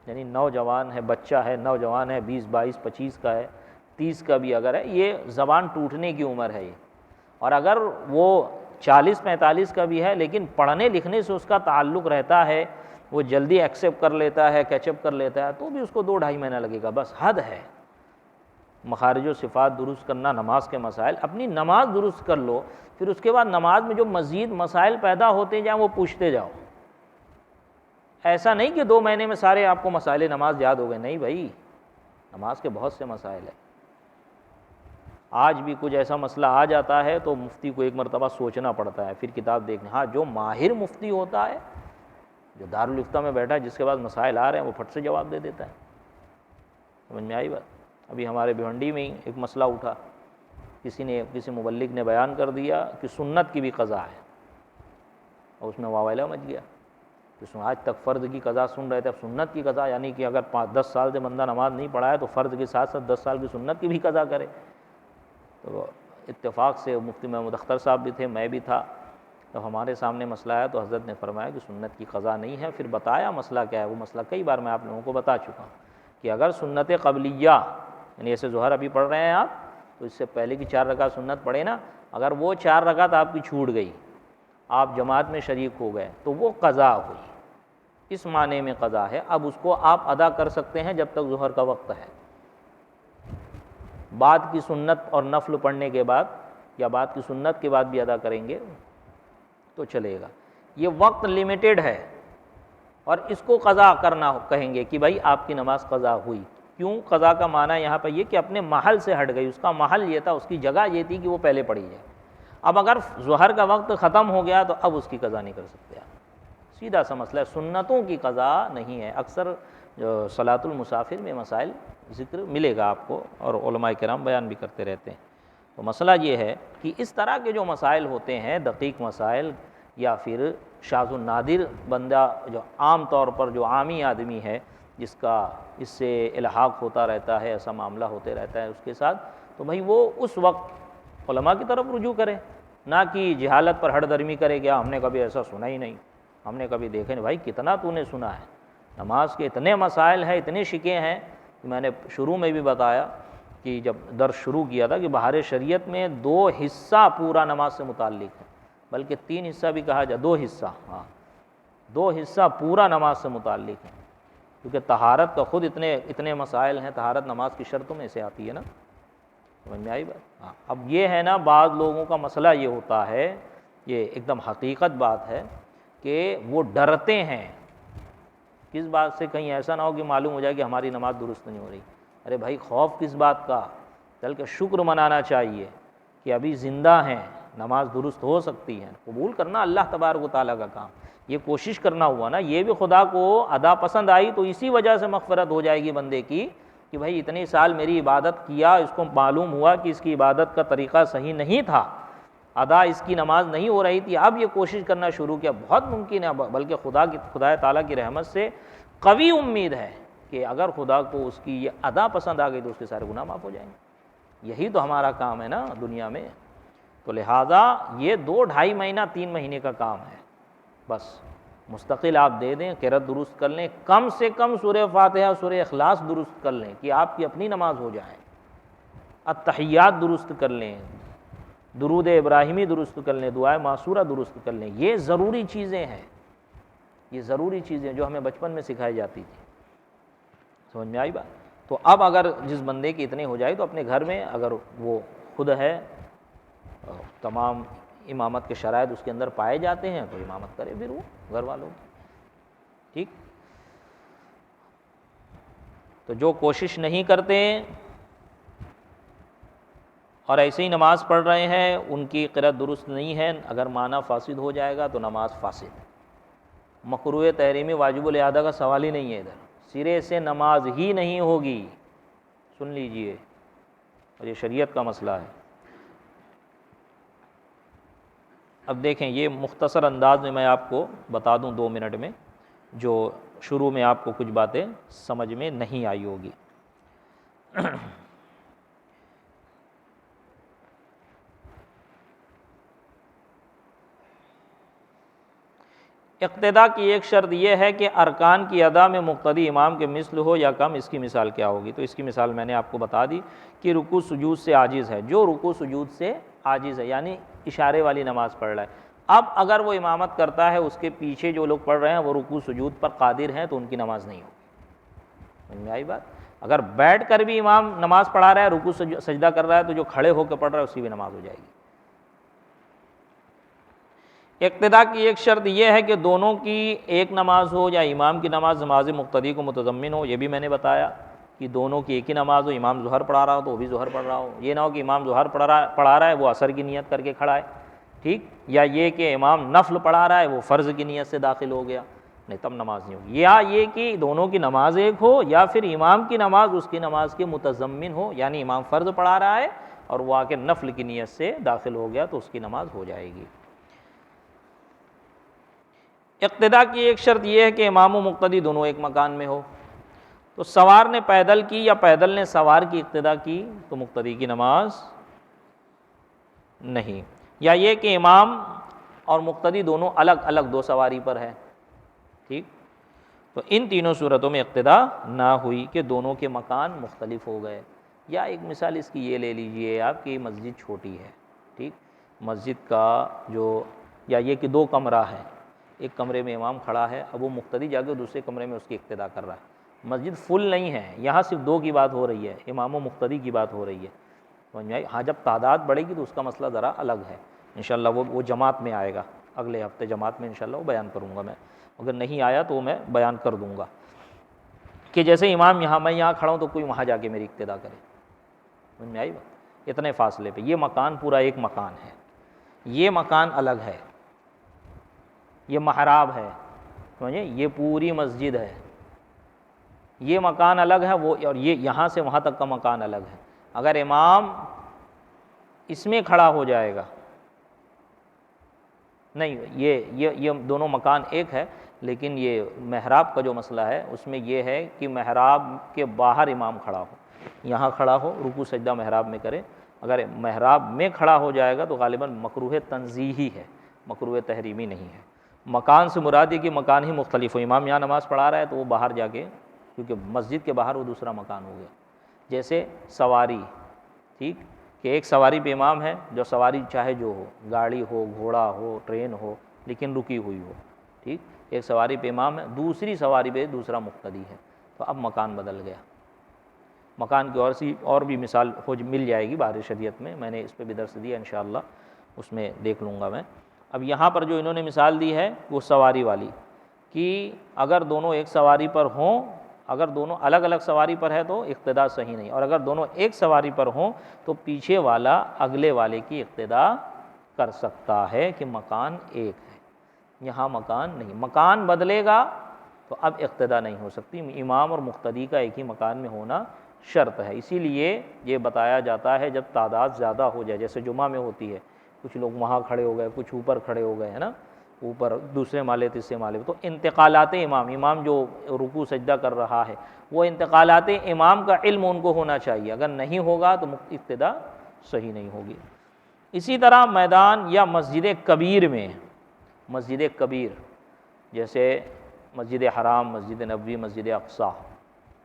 یعنی نوجوان ہے، بچہ ہے، نوجوان ہے، 20 22 25 کا ہے، 30 کا بھی اگر ہے، یہ زبان ٹوٹنے کی عمر ہے یہ۔ اور اگر وہ 40 45 کا بھی ہے لیکن پڑھنے لکھنے سے اس کا تعلق رہتا ہے، وہ جلدی ایکسیپٹ کر لیتا ہے، کیچ اپ کر لیتا ہے، تو بھی اس کو 2 ڈھائی مہینہ لگے گا، بس حد ہے۔ مخارج و صفات درست کرنا، نماز کے مسائل، اپنی نماز درست کر لو، پھر اس کے بعد نماز میں جو مزید مسائل پیدا ہوتے جائیں وہ پوچھتے جاؤ۔ ایسا نہیں کہ 2 مہینے میں سارے آپ کو مسائل نماز یاد ہو گئے، نہیں بھائی، نماز کے بہت سے مسائل ہیں۔ آج بھی کچھ ایسا مسئلہ آ جاتا ہے تو مفتی کو ایک مرتبہ سوچنا پڑتا ہے، پھر کتاب دیکھنا۔ ہاں، جو ماہر مفتی ہوتا ہے، جو دارالفتہ میں بیٹھا ہے، جس کے پاس مسائل آ رہے ہیں، وہ پھٹ سے جواب دے دیتا ہے۔ سمجھ میں آئی بات؟ ابھی ہمارے بھیونڈی میں ہی ایک مسئلہ اٹھا، کسی مبلغ نے بیان کر دیا کہ سنت کی بھی قضا ہے، اور اس میں واویلا مچ گیا کہ آج تک فرض کی قضا سن رہے تھے، اب سنت کی قضا، یعنی کہ اگر 10 سال سے بندہ نماز نہیں پڑھا ہے تو فرض کے ساتھ ساتھ 10 سال کی سنت کی بھی قضا کرے۔ تو اتفاق سے مفتی محمود اختر صاحب بھی تھے، میں بھی تھا، تو ہمارے سامنے مسئلہ آیا تو حضرت نے فرمایا کہ سنت کی قضا نہیں ہے۔ پھر بتایا مسئلہ کیا ہے، وہ مسئلہ کئی بار میں آپ لوگوں کو بتا چکا ہوں کہ اگر سنت قبلیہ، یعنی ایسے ظہر ابھی پڑھ رہے ہیں آپ، تو اس سے پہلے کی 4 رکعت سنت پڑھے نا، اگر وہ 4 رکعت آپ کی چھوٹ گئی، آپ جماعت میں شریک ہو گئے تو وہ قضا ہوئی، اس معنی میں قضا ہے۔ اب اس کو آپ ادا کر سکتے ہیں جب تک ظہر کا وقت ہے، بعد کی سنت اور نفل پڑھنے کے بعد یا بعد کی سنت کے بعد بھی ادا کریں گے تو چلے گا۔ یہ وقت لیمیٹڈ ہے، اور اس کو قضا کرنا کہیں گے کہ بھائی آپ کی نماز قضا ہوئی۔ کیوں؟ قضا کا معنی یہاں پہ یہ کہ اپنے محل سے ہٹ گئی، اس کا محل یہ تھا، اس کی جگہ یہ تھی کہ وہ پہلے پڑھی جائے۔ اب اگر ظہر کا وقت ختم ہو گیا تو اب اس کی قضا نہیں کر سکتے آپ، سیدھا سا مسئلہ ہے، سنتوں کی قضا نہیں ہے۔ اکثر صلاۃ المسافر میں مسائل ذکر ملے گا آپ کو، اور علماء کرام بیان بھی کرتے رہتے ہیں۔ تو مسئلہ یہ ہے کہ اس طرح کے جو مسائل ہوتے ہیں، دقیق مسائل، یا پھر شاذ و نادر بندہ جو عام طور پر جو عامی آدمی ہے جس کا اس سے الحاق ہوتا رہتا ہے، ایسا معاملہ ہوتے رہتا ہے اس کے ساتھ، تو بھائی وہ اس وقت علماء کی طرف رجوع کرے، نہ کہ جہالت پر ہٹ درمی کرے کہ ہم نے کبھی ایسا سنا ہی نہیں، ہم نے کبھی دیکھے نہیں۔ بھائی کتنا تو نے سنا ہے، نماز کے اتنے مسائل ہیں، اتنے شکیں ہیں کہ میں نے شروع میں بھی بتایا کہ جب درس شروع کیا تھا کہ بہار شریعت میں 2 حصہ پورا نماز سے متعلق ہے، بلکہ 3 حصہ بھی کہا جائے، 2 حصہ، ہاں 2 حصہ پورا نماز سے متعلق ہے، کیونکہ طہارت کا خود اتنے مسائل ہیں، طہارت نماز کی شرطوں میں سے آتی ہے نا، سمجھ میں آئی بات؟ ہاں اب یہ ہے نا، بعض لوگوں کا مسئلہ یہ ہوتا ہے، یہ ایک دم حقیقت بات ہے کہ وہ ڈرتے ہیں کس بات سے، کہیں ایسا نہ ہو کہ معلوم ہو جائے کہ ہماری نماز درست نہیں ہو رہی۔ ارے بھائی خوف کس بات کا، بلکہ شکر منانا چاہیے کہ ابھی زندہ ہیں، نماز درست ہو سکتی ہے، قبول کرنا اللہ تبارک و تعالیٰ کا کام، یہ کوشش کرنا ہوا نا، یہ بھی خدا کو ادا پسند آئی تو اسی وجہ سے مغفرت ہو جائے گی بندے کی کہ بھائی اتنے سال میری عبادت کیا، اس کو معلوم ہوا کہ اس کی عبادت کا طریقہ صحیح نہیں تھا، ادا اس کی نماز نہیں ہو رہی تھی، اب یہ کوشش کرنا شروع کیا، بہت ممکن ہے، بلکہ خدا تعالیٰ کی رحمت سے قوی امید ہے کہ اگر خدا کو اس کی یہ ادا پسند آ گئی تو اس کے سارے گناہ معاف ہو جائیں گے۔ یہی تو ہمارا کام ہے نا دنیا میں، تو لہٰذا یہ 2-2.5 مہینہ 3 مہینے کا کام ہے، بس مستقل آپ دے دیں، قرأت درست کر لیں، کم سے کم سورہ فاتحہ سورہ اخلاص درست کر لیں کہ آپ کی اپنی نماز ہو جائے، التحیات درست کر لیں، درود ابراہیمی درست کر لیں، دعائے معصورہ درست کر لیں، یہ ضروری چیزیں ہیں، یہ ضروری چیزیں جو ہمیں بچپن میں سکھائی جاتی تھی، سمجھ میں آئی بات؟ تو اب اگر جس بندے کی اتنے ہو جائے تو اپنے گھر میں اگر وہ خود ہے، تمام امامت کے شرائط اس کے اندر پائے جاتے ہیں تو امامت کرے پھر وہ گھر والوں کی، ٹھیک۔ تو جو کوشش نہیں کرتے اور ایسے ہی نماز پڑھ رہے ہیں، ان کی قرأت درست نہیں ہے، اگر معنی فاسد ہو جائے گا تو نماز فاسد۔ مکروہ تحریمی واجب الاعادہ کا سوال ہی نہیں ہے، ادھر سرے سے نماز ہی نہیں ہوگی، سن لیجئے، اور یہ شریعت کا مسئلہ ہے۔ اب دیکھیں، یہ مختصر انداز میں آپ کو بتا دوں 2 منٹ میں، جو شروع میں آپ کو کچھ باتیں سمجھ میں نہیں آئی ہوگی۔ اقتداء کی ایک شرط یہ ہے کہ ارکان کی ادا میں مقتدی امام کے مثل ہو یا کم، اس کی مثال کیا ہوگی؟ تو اس کی مثال میں نے آپ کو بتا دی کہ رکوع سجود سے عاجز ہے، جو رکوع سجود سے عاجز ہے یعنی اشارے والی نماز پڑھ رہا ہے، اب اگر وہ امامت کرتا ہے، اس کے پیچھے جو لوگ پڑھ رہے ہیں وہ رکوع سجود پر قادر ہیں تو ان کی نماز نہیں ہوگی، سمجھ میں آئی بات؟ اگر بیٹھ کر بھی امام نماز پڑھا رہا ہے، رکوع سجدہ کر رہا ہے، تو جو کھڑے ہو کے پڑھ رہا ہے اس کی بھی نماز ہو جائے گی۔ اقتداء کی ایک شرط یہ ہے کہ دونوں کی ایک نماز ہو، یا امام کی نماز نماز مقتدی کو متضمن ہو، یہ بھی میں نے بتایا کہ دونوں کی ایک ہی نماز ہو، امام ظہر پڑھا رہا ہو تو وہ بھی ظہر پڑھ رہا ہو، یہ نہ ہو کہ امام ظہر پڑھا رہا ہے وہ عصر کی نیت کر کے کھڑا ہے، ٹھیک، یا یہ کہ امام نفل پڑھا رہا ہے وہ فرض کی نیت سے داخل ہو گیا، نہیں تب نماز نہیں ہوگی، یا یہ کہ دونوں کی نماز ایک ہو، یا پھر امام کی نماز اس کی نماز کے متضمن ہو، یعنی امام فرض پڑھا رہا ہے، اور وہ آ کے نفل کی نیت سے داخل ہو گیا تو اس کی نماز ہو جائے گی۔ اقتداء کی ایک شرط یہ ہے کہ امام و مقتدی دونوں ایک مکان میں ہو۔ تو سوار نے پیدل کی یا پیدل نے سوار کی اقتداء کی تو مقتدی کی نماز نہیں، یا یہ کہ امام اور مقتدی دونوں الگ الگ دو سواری پر ہے، ٹھیک، تو ان تینوں صورتوں میں اقتداء نہ ہوئی کہ دونوں کے مکان مختلف ہو گئے۔ یا ایک مثال اس کی یہ لے لیجئے آپ کہ مسجد چھوٹی ہے، ٹھیک، مسجد کا جو یا یہ کہ دو کمرہ ہے، ایک کمرے میں امام کھڑا ہے، اب وہ مقتدی جا کے دوسرے کمرے میں اس کی اقتداء کر رہا ہے، مسجد فل نہیں ہے، یہاں صرف دو کی بات ہو رہی ہے، امام و مقتدی کی بات ہو رہی ہے، سمجھ میں آئی؟ ہاں جب تعداد بڑھے گی تو اس کا مسئلہ ذرا الگ ہے، انشاءاللہ وہ جماعت میں آئے گا، اگلے ہفتے جماعت میں انشاءاللہ وہ بیان کروں گا میں، اگر نہیں آیا تو میں بیان کر دوں گا کہ جیسے امام یہاں، میں یہاں کھڑا ہوں تو کوئی وہاں جا کے میری اقتداء کرے، سمجھ میں آئی بات؟ اتنے فاصلے پہ، یہ مکان پورا ایک مکان ہے، یہ مکان الگ ہے، یہ محراب ہے، سمجھے، یہ پوری مسجد ہے، یہ مکان الگ ہے، وہ اور یہ یہاں سے وہاں تک کا مکان الگ ہے۔ اگر امام اس میں کھڑا ہو جائے گا، نہیں یہ دونوں مکان ایک ہے، لیکن یہ محراب کا جو مسئلہ ہے اس میں یہ ہے کہ محراب کے باہر امام کھڑا ہو، یہاں کھڑا ہو، رکوع سجدہ محراب میں کرے، اگر محراب میں کھڑا ہو جائے گا تو غالباً مکروہ تنزیہی ہے، مکروہ تحریمی نہیں ہے۔ مکان سے مراد یہ کہ مکان ہی مختلف ہو، امام یہاں نماز پڑھا رہا ہے تو وہ باہر جا کے، کیونکہ مسجد کے باہر وہ دوسرا مکان ہو گیا۔ جیسے سواری، ٹھیک، کہ ایک سواری پہ امام ہے، جو سواری چاہے جو ہو، گاڑی ہو، گھوڑا ہو، ٹرین ہو، لیکن رکی ہوئی ہو، ٹھیک، ایک سواری پہ امام ہے، دوسری سواری پہ دوسرا مقتدی ہے، تو اب مکان بدل گیا۔ مکان کی اور بھی مثال مل جائے گی باہر شریعت میں نے اس پہ بھی درس دیا انشاءاللہ، اس میں دیکھ لوں گا میں۔ اب یہاں پر جو انہوں نے مثال دی ہے وہ سواری والی، کہ اگر دونوں ایک سواری پر ہوں، اگر دونوں الگ الگ سواری پر ہے تو اقتداء صحیح نہیں، اور اگر دونوں ایک سواری پر ہوں تو پیچھے والا اگلے والے کی اقتداء کر سکتا ہے کہ مکان ایک ہے، یہاں مکان نہیں، مکان بدلے گا تو اب اقتداء نہیں ہو سکتی، امام اور مقتدی کا ایک ہی مکان میں ہونا شرط ہے۔ اسی لیے یہ بتایا جاتا ہے جب تعداد زیادہ ہو جائے، جیسے جمعہ میں ہوتی ہے، کچھ لوگ وہاں کھڑے ہو گئے، کچھ اوپر کھڑے ہو گئے، ہے نا، اوپر دوسرے مالے تیسرے مالے پہ، تو انتقالات امام جو رکوع سجدہ کر رہا ہے وہ انتقالات امام کا علم ان کو ہونا چاہیے، اگر نہیں ہوگا تو اقتداء صحیح نہیں ہوگی۔ اسی طرح میدان یا مسجد کبیر میں، مسجد کبیر جیسے مسجد حرام، مسجد نبوی، مسجد اقصیٰ،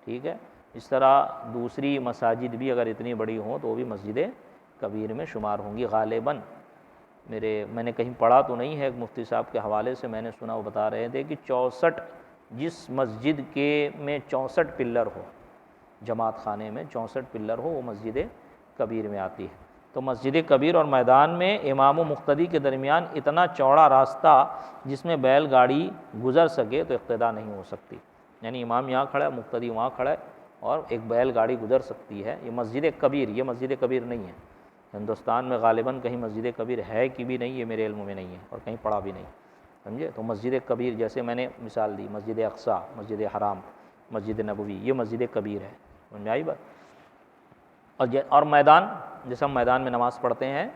ٹھیک ہے، اس طرح دوسری مساجد بھی اگر اتنی بڑی ہوں تو وہ بھی مسجد کبیر میں شمار ہوں گی غالباً۔ میں نے کہیں پڑھا تو نہیں ہے، ایک مفتی صاحب کے حوالے سے میں نے سنا، وہ بتا رہے تھے کہ 64 جس مسجد کے میں 64 پلر ہو، جماعت خانے میں 64 پلر ہو، وہ مسجد کبیر میں آتی ہے۔ تو مسجد کبیر اور میدان میں امام و مقتدی کے درمیان اتنا چوڑا راستہ جس میں بیل گاڑی گزر سکے تو اقتداء نہیں ہو سکتی، یعنی امام یہاں کھڑا ہے، مقتدی وہاں کھڑا ہے اور ایک بیل گاڑی گزر سکتی ہے، یہ مسجد کبیر، یہ مسجد کبیر نہیں ہے۔ ہندوستان میں غالباً کہیں مسجد کبیر ہے کہ بھی نہیں، یہ میرے علم میں نہیں ہے اور کہیں پڑھا بھی نہیں، سمجھے۔ تو مسجد کبیر جیسے میں نے مثال دی، مسجد اقصیٰ، مسجد حرام، مسجد نبوی، یہ مسجد کبیر ہے، سمجھ میں آئی بات۔ اور میدان، جیسے ہم میدان میں نماز پڑھتے ہیں،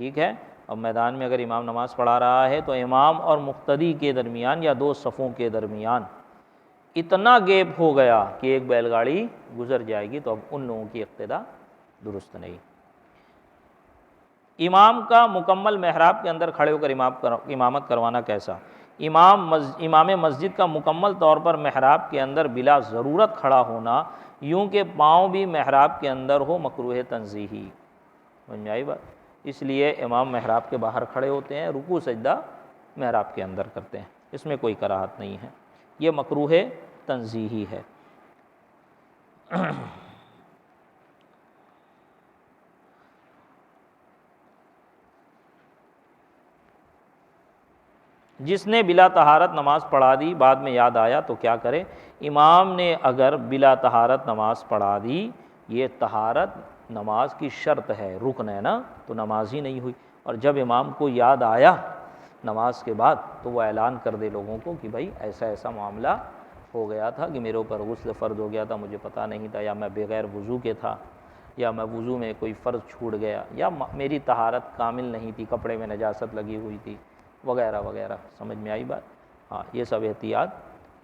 ٹھیک ہے، اور میدان میں اگر امام نماز پڑھا رہا ہے تو امام اور مقتدی کے درمیان یا دو صفوں کے درمیان اتنا گیپ ہو گیا کہ ایک بیل گاڑی گزر جائے گی، تو اب ان لوگوں کی اقتداء درست نہیں۔ امام کا مکمل محراب کے اندر کھڑے ہو کر امامت کروانا کیسا؟ امام مسجد کا مکمل طور پر محراب کے اندر بلا ضرورت کھڑا ہونا، یوں کہ پاؤں بھی محراب کے اندر ہو، مکروہ تنزیہی، سمجھ میں آئی بات۔ اس لیے امام محراب کے باہر کھڑے ہوتے ہیں، رکوع سجدہ محراب کے اندر کرتے ہیں، اس میں کوئی کراہت نہیں ہے، یہ مکروہ تنزیہی ہے۔ جس نے بلا طہارت نماز پڑھا دی، بعد میں یاد آیا تو کیا کرے؟ امام نے اگر بلا طہارت نماز پڑھا دی، یہ طہارت نماز کی شرط ہے، رکن ہے نا، تو نماز ہی نہیں ہوئی، اور جب امام کو یاد آیا نماز کے بعد تو وہ اعلان کر دے لوگوں کو کہ بھائی ایسا ایسا معاملہ ہو گیا تھا کہ میرے اوپر غسل فرض ہو گیا تھا، مجھے پتہ نہیں تھا، یا میں بغیر وضو کے تھا، یا میں وضو میں کوئی فرض چھوٹ گیا، یا میری طہارت کامل نہیں تھی، کپڑے میں نجاست لگی ہوئی تھی وغیرہ وغیرہ، سمجھ میں آئی بات؟ ہاں، یہ سب احتیاط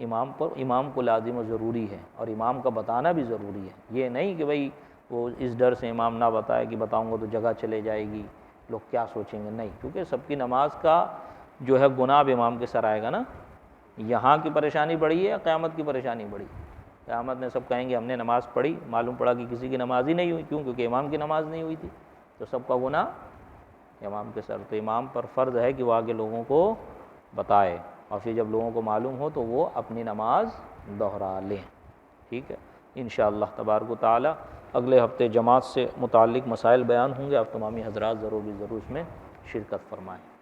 امام کو لازم و ضروری ہے، اور امام کا بتانا بھی ضروری ہے۔ یہ نہیں کہ بھئی وہ اس ڈر سے امام نہ بتائے کہ بتاؤں گا تو جگہ چلے جائے گی، لوگ کیا سوچیں گے، نہیں، کیونکہ سب کی نماز کا جو ہے گناہ اب امام کے سر آئے گا نا۔ یہاں کی پریشانی بڑی ہے یا قیامت کی پریشانی بڑی؟ قیامت میں سب کہیں گے ہم نے نماز پڑھی، معلوم پڑا کہ کسی کی نماز ہی نہیں ہوئی، کیوں؟ کیونکہ امام کی نماز نہیں ہوئی تھی، تو سب کا گناہ امام کے سر۔ تو امام پر فرض ہے کہ وہ آگے لوگوں کو بتائے، اور پھر جب لوگوں کو معلوم ہو تو وہ اپنی نماز دہرا لیں، ٹھیک ہے؟ انشاءاللہ تبارک و تعالی اگلے ہفتے جماعت سے متعلق مسائل بیان ہوں گے، آپ تمامی حضرات ضرور اس میں شرکت فرمائیں۔